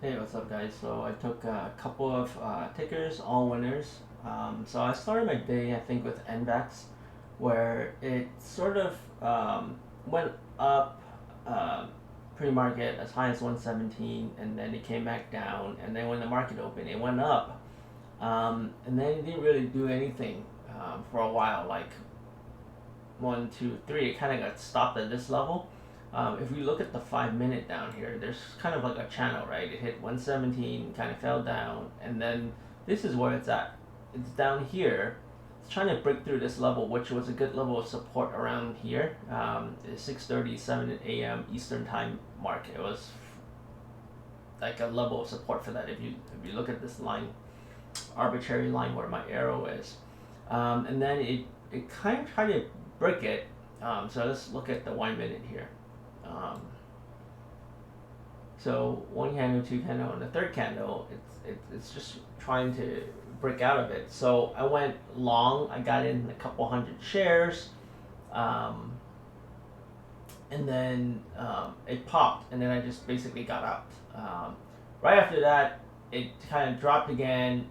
Hey, what's up, guys? So I took a couple of tickers, all winners. So I started my day, I think, with NVAX, where it sort of went up pre-market as high as 117, and then it came back down, and then when the market opened, it went up, and then it didn't really do anything for a while, like 1, 2, 3. It kind of got stopped at this level. If we look at the 5 minute down here, there's kind of like a channel, right? It hit 117, kind of fell down, and then this is where it's at. It's down here. It's trying to break through this level, which was a good level of support around here. 6:37 a.m. Eastern time mark. It was like a level of support for that. If you look at this line, arbitrary line where my arrow is, and then it kind of tried to break it. So let's look at the 1 minute here. So one candle, two candle, and the third candle, it's just trying to break out of it. So I went long. I got in a couple hundred shares, and then it popped, and then I just basically got out. Right after that, it kind of dropped again,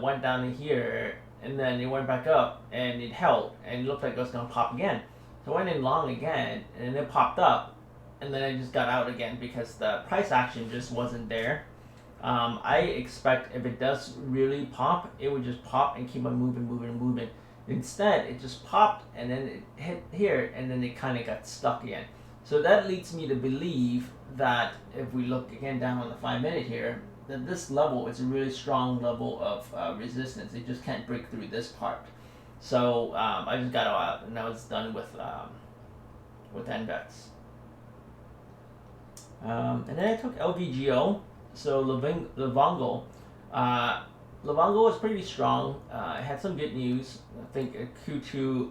went down to here, and then it went back up, and it held, and it looked like it was gonna pop again. So I went in long again, and then it popped up, and then I just got out again because the price action just wasn't there. I expect if it does really pop, it would just pop and keep on moving. Instead, it just popped and then it hit here and then it kind of got stuck again. So that leads me to believe that if we look again down on the 5 minute here, that this level is a really strong level of resistance. It just can't break through this part. So I just got out and I was done with NVAX. And then I took LVGO, so LVGO. LVGO was pretty strong. It had some good news. I think Q2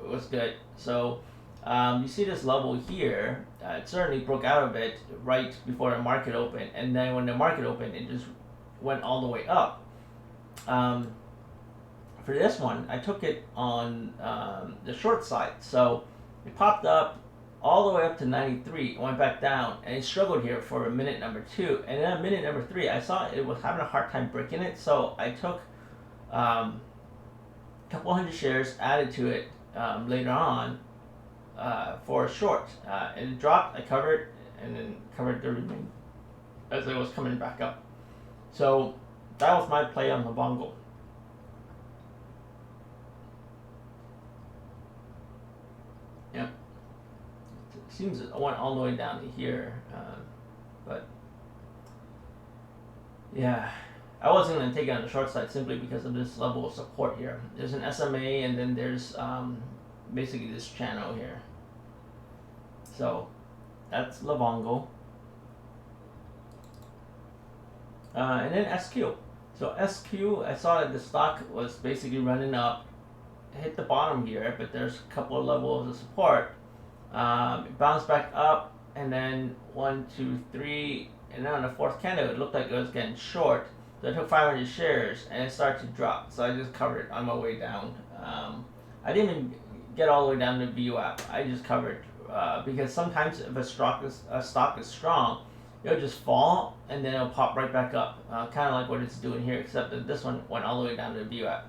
was good. So you see this level here. It certainly broke out of it right before the market opened, and then when the market opened, it just went all the way up. For this one, I took it on the short side. So it popped up all the way up to 93, went back down, and it struggled here for a minute number 2. And then at minute number 3, I saw it was having a hard time breaking it, so I took a couple hundred shares, added to it later on for a short. And it dropped, I covered, and then covered the remaining as it was coming back up. So that was my play on the bongo. Yep. Seems it went all the way down to here, but yeah, I wasn't going to take it on the short side simply because of this level of support here. There's an SMA and then there's basically this channel here. So that's Lavongo. And then SQ. So SQ, I saw that the stock was basically running up, hit the bottom here, but there's a couple of levels of support. It bounced back up, and then 1, 2, 3, and then on the fourth candle, it looked like it was getting short. So I took 500 shares, and it started to drop. So I just covered it on my way down. I didn't even get all the way down to VWAP. I just covered because sometimes if a stock is strong, it'll just fall, and then it'll pop right back up, kind of like what it's doing here, except that this one went all the way down to VWAP.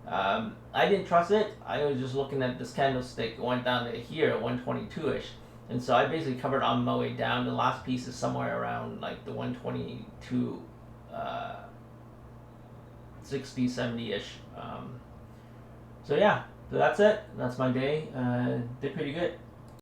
I didn't trust it. I was just looking at this candlestick. It went down to here, 122-ish. And so I basically covered on my way down. The last piece is somewhere around like the 122, 60, 70-ish. So yeah, so that's it. That's my day. Did pretty good.